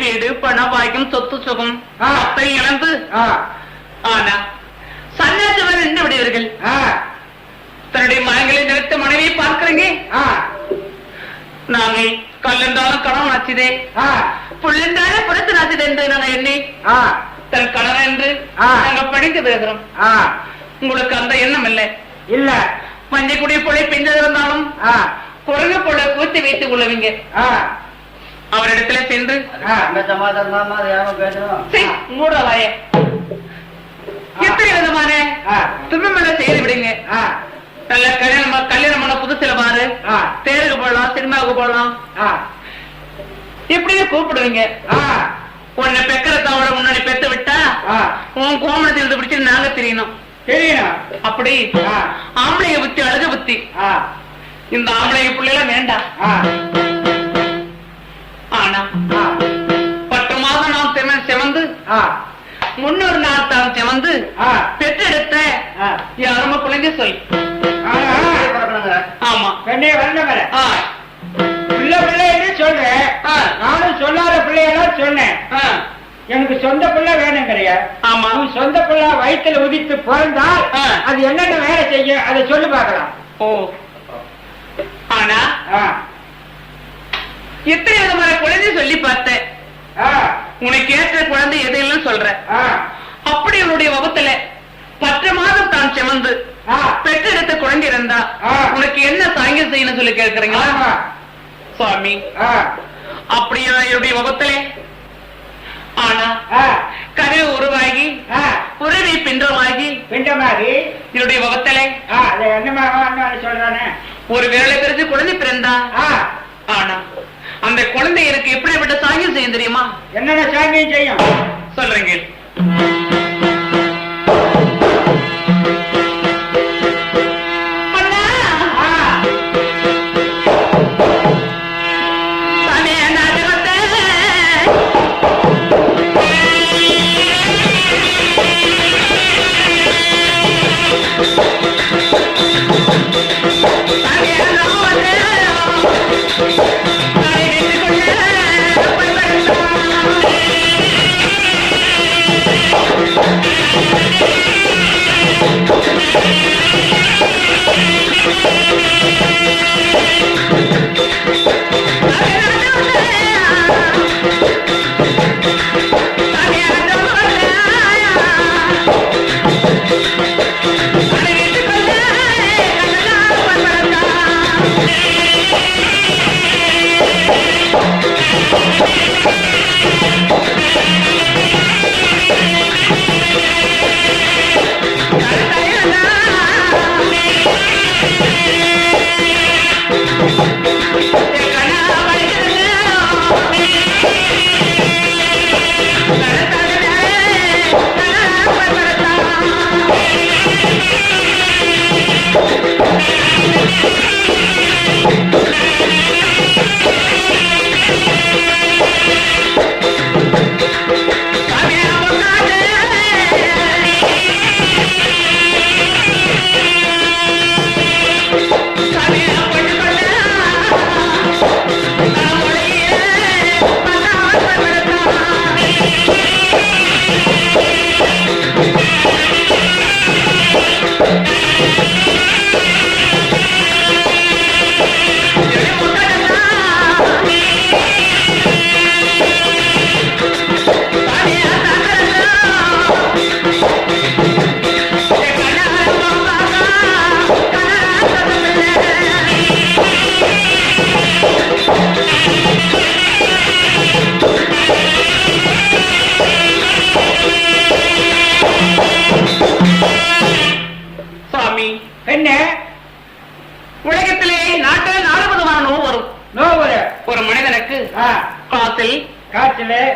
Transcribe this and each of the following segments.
வீடு பண பாய்க்கும் சொத்து சுகம் அத்தை இழந்து ஆனா சன்னியாசம் நின்று விடுவீர்கள். தன்னுடைய மகங்களை நிறுத்த மனைவியை பார்க்கிறீங்க. நாங்க கல்லென்றாலும் கணவன் ஆச்சுதே, புள்ளென்றாலும் புறத்து ஆச்சுதே என்று நாங்க எண்ணி தன் கணவன் என்று நாங்க படிக்க பேசுறோம். உங்களுக்கு அந்த எண்ணம் இல்லை. இல்ல மஞ்சள் குடிய போல பெஞ்சது இருந்தாலும் குரங்கு போல கூத்தி வைத்துக் கொள்ளுவீங்க. அவரிடத்துல சென்று மூடலாய எத்தனை விதமான துன்பமெல்லாம் செய்து விடுங்க. நல்ல கல்யாணம் பண்ண புதுசுல பாரு, தேருக்கு போடலாம், சினிமாவுக்கு போடலாம், எப்படின்னு கூப்பிடுவீங்க. உன்னை பெக்கறதோட முன்னாடி பெத்து விட்டா உன் கோமணத்தில் இருந்து பிடிச்சு நாங்க தெரியணும். அப்படி ஆம்பளைய புத்தி அழகு புத்தி. இந்த ஆம்பளைய பிள்ளைல வேண்டாம். ஆனா 10 மாதம் நாம் செவந்து முன்னொரு நாள் தான் செவந்து பெற்றெடுத்த யாருமா பிள்ளைங்க சொல். ஆமா பெண்ணே வரல பிள்ளை என்று சொல்றேன். நானும் சொல்லாத பிள்ளையெல்லாம் சொன்னேன். எனக்கு சொந்த பிள்ளை வேணுங்கிறிய. ஆமா சொந்த பிள்ளை வயிற்றுல உதித்து பிறந்தால் அது என்னென்ன வேலை செய்யும் அதை சொல்லி பார்க்கலாம். ஓ ஆனா எத்தனை விதமான குழந்தை சொல்லி பார்த்தேன். உனக்கு ஏற்ற குழந்தை எதையெல்லாம் சொல்ற. அப்படி உன்னுடைய வகுத்துல 10 மாதம் தான் செமந்து பெற்றெடுத்த குழந்தை இருந்தா உனக்கு என்ன சாங்கியம் செய்யணும் சொல்லி கேட்கறீங்களா சுவாமி? அப்படியா என்னுடைய வகுத்துல? ஆனா கரு உருவாகி உருவி பிண்டமாகி என்னுடைய வகுத்துல சொல்றானே ஒரு வேலை பிறகு குழந்தை பிறந்தா. ஆனா அந்த குழந்தை எனக்கு எப்படிப்பட்ட சாங்கியம் செய்யும் தெரியுமா? என்னென்ன சாங்கியம் செய்யும் சொல்றீங்க?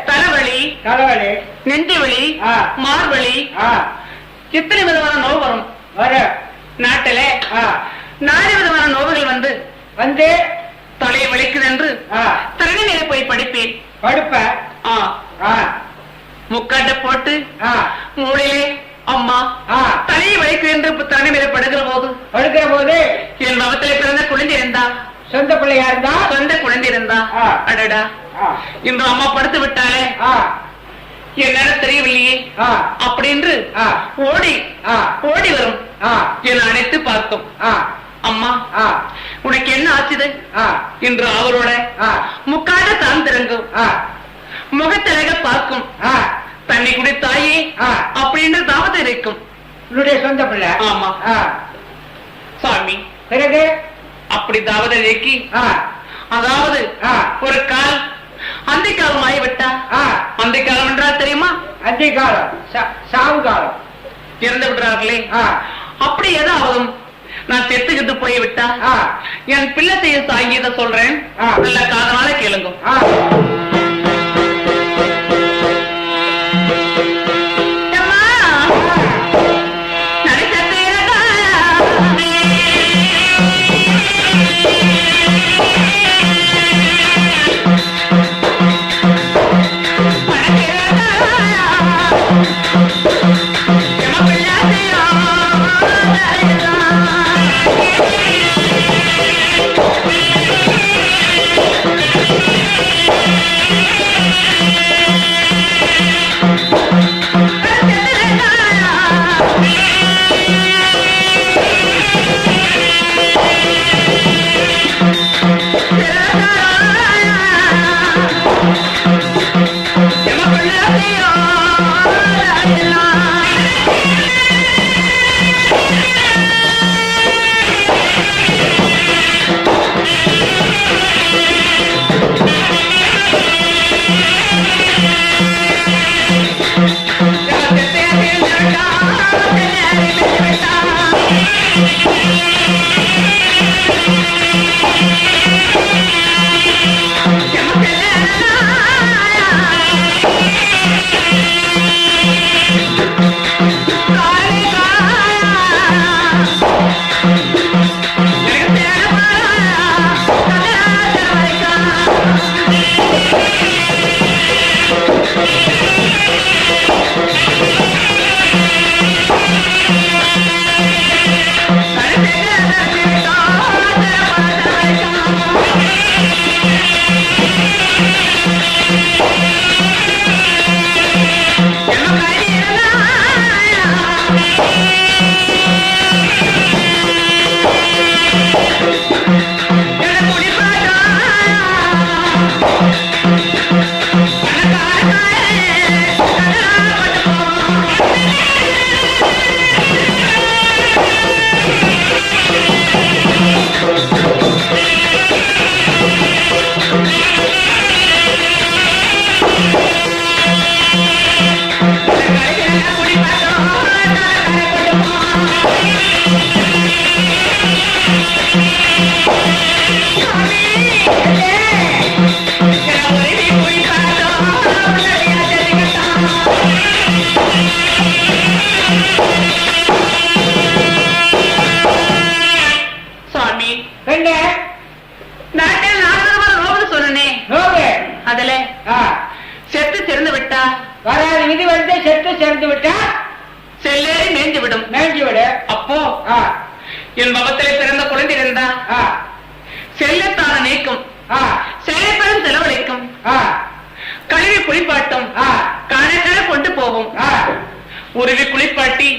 தலைவலி நெஞ்சு வலி மார்வலி எத்தனை விதமான நோவு வரும் நாட்டில. 4 விதமான நோவுகள் வந்து வந்து தலையை வலிக்குது என்று தரணி மேல போய் படிப்பேன். முக்காட்ட போட்டு மூளையிலே அம்மா தலையை வலிக்குது என்று தரணி மேல படுகிற போது என் மகத்திலே பிறந்த குழந்தை இருந்தா, சொந்த பிள்ளையா இருந்தா, சொந்த குழந்தை இருந்தா, அடடா இன்று அம்மா படுத்து விட்டாலே என்னால தெரியவில்லையே அப்படின்னு ஓடி ஓடி வரும் என அணைத்து பார்க்கும். அம்மா உனக்கு என்ன ஆச்சுது என்று அவரோட முக்காட தான் திறங்கும். முகத்திலக பார்க்கும். தண்ணி குடித்தாயே அப்படின்னு தாவது இருக்கும். உன்னுடைய சொந்த பிள்ளை. ஆமா சாமி. பிறகு அப்படி தாவது இறக்கி அதாவது ஒரு கால் அந்த காலம் ஆகிவிட்டா. அந்த காலம் என்றால் தெரியுமா? அந்த காலம் சாவு காலம் இறந்து விடுறார்களே. அப்படி ஏதாவது நான் செத்துக்கிட்டு போய்விட்டா என் பிள்ளை செய்ய சாங்கியத சொல்றேன். நல்ல காதனால கேளுங்க. செத்து சிறந்து விட்டா வராது விதி வந்து செத்து சிறந்து விட்டா செல்லேறி மேய்ஞ்சு விடும். மேய்ஞ்சு விடு. அப்போ என் மகத்திலே பிறந்த குழந்தை இருந்தா செல்லத்தான நீக்கும், செயல்பெறும் செலவழிக்கும், கழுவி குளிப்பாட்டும், கணக்கட கொண்டு போகும், உருவி குளிப்பாட்டி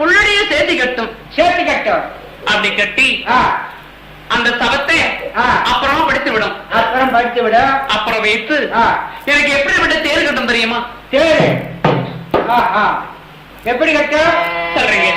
உள்ளடைய சேர்த்து கட்டும். சேர்த்து கட்டும். அப்படி கட்டி அந்த சவத்தை அப்புறமா படித்து விடும். அப்புறம் படித்து விடும். அப்புறம் வைத்து எனக்கு எப்படி விட தேர் கட்டும் தெரியுமா? தேர் எப்படி கட்டும் சொல்றீங்க?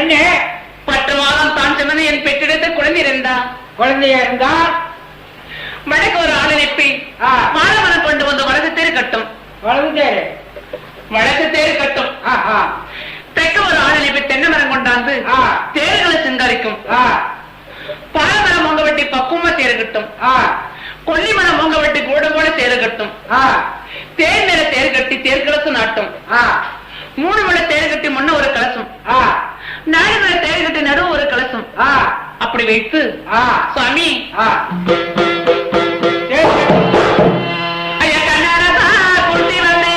பெண்ணே, பத்து மாதம் தான் சுமந்து என் பெற்றெடுத்து குழந்தை இருந்தா குழந்தையா இருந்தால் வடக்கு ஒரு ஆள் அனுப்பி மாணவனை கொண்டு வந்து வடக்கு தேர் கட்டும். வலது தேரு. வடக்கு தேர் கட்டும். தெற்கு ஒரு ஆள் அனுப்பி தென்னை மரம் கொண்டாந்து தேர்களை சிங்காரிக்கும். பாலமரம் மொங்க வெட்டி பக்குவமா தேர் கட்டும். கொல்லிமரம் மொங்க வெட்டி கூட கூட தேர் கட்டும். தேர் மேல தேர் கட்டி தேர் கலசு நாட்டும். 3 மலை தேர் கட்டி முன்ன ஒரு கலசம், 4 மலை தேர் கட்டி நடுவு ஒரு கலசம் அப்படி வைத்து சுவாமி ஐயா கண்ணாரதா குட்டி வந்தே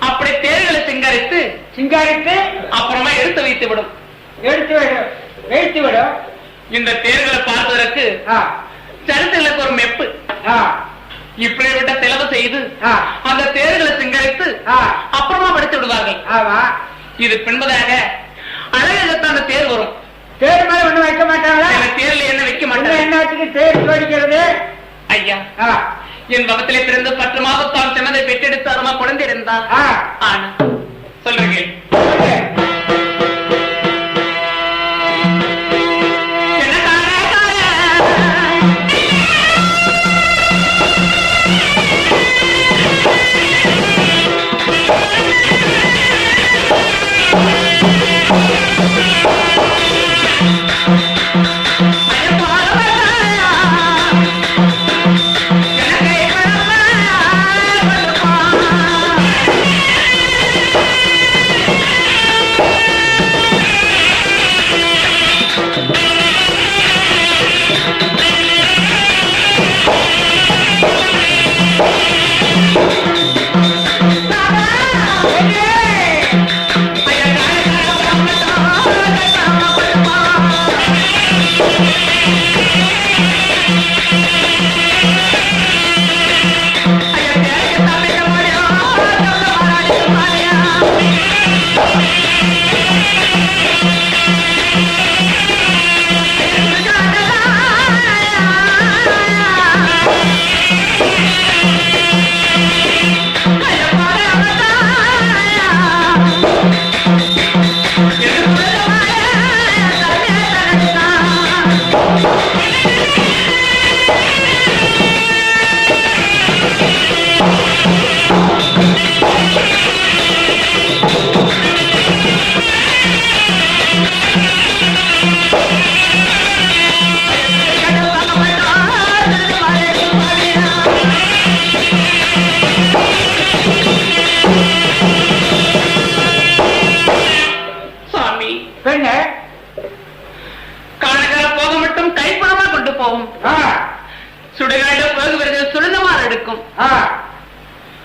அப்படி தேர்களை சிங்காரித்து சிங்காரித்து அப்புறமா எடுத்து வைத்து விடும். வைத்து விடும். இந்த தேர்களை பார்ப்பதற்கு சரித்திரங்களுக்கு ஒரு மெப்பு இப்படி விட்ட செலவு செய்து அந்த தேர்களை சிங்கரித்து அப்புறமா படித்து விடுவார்கள். இது பின்பதாக அழகத்தான் அந்த தேர் வரும். தேர் மேல ஒண்ணு வைக்க மாட்டாங்களா? தேர்ல என்ன வைக்க மாட்டாங்க. என்னத்துக்கு தேர் ஜோடிக்கிறது? ஐயா என் பக்கத்திலே பிறந்து 10 மாதத்தால் சின்னதை பெற்றெடுத்து அருமா குழந்தை இருந்தா ஆனா சொல்றீங்க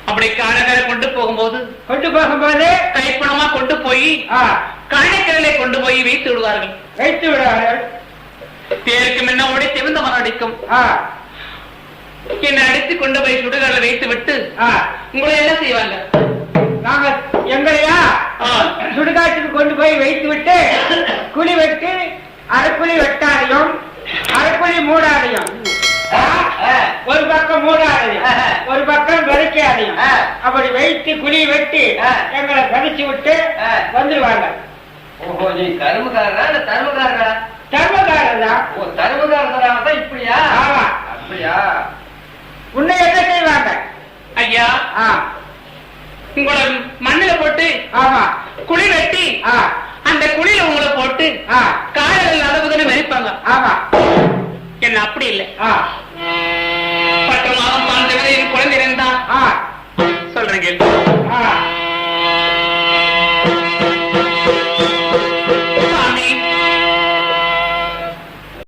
அப்படி காணகரை கொண்டு போகும்போது கைப்பணமா கொண்டு போய் காணைக்கடலை கொண்டு போய் வைத்து விடுவார்கள். தேருக்கு முன்ன ஓடி சிவந்த மரம் அடிக்கும். என்னை அடித்து கொண்டு போய் சுடுகாட்டில் வைத்து விட்டு உங்களை என்ன செய்வாங்க? நாங்க எங்களையா சுடுகாட்டுக்கு கொண்டு போய் வைத்து விட்டு குழி வெட்டு அரைக்குழி வெட்டாரையும் அரைக்குழி மூடாரையும் ஒரு பக்கம் மூடாரையும் ஒரு பக்கம் விளக்கையாரையும் அப்படி வைத்து குழி வெட்டி எங்களை பதிச்சு விட்டு வந்துருவாங்க. ஓஹோ, நீ கரும்புக்காரரா இல்ல தருமக்காரரா? தர்மக்காரர் தான். ஓ, தருமக்காரரா தான் இப்படியா? ஆமா. அப்படியா? உன்னை என்ன செய்வாங்க? ஐயா, உங்களை மண்ணில போட்டு ஆமா குழி வெட்டி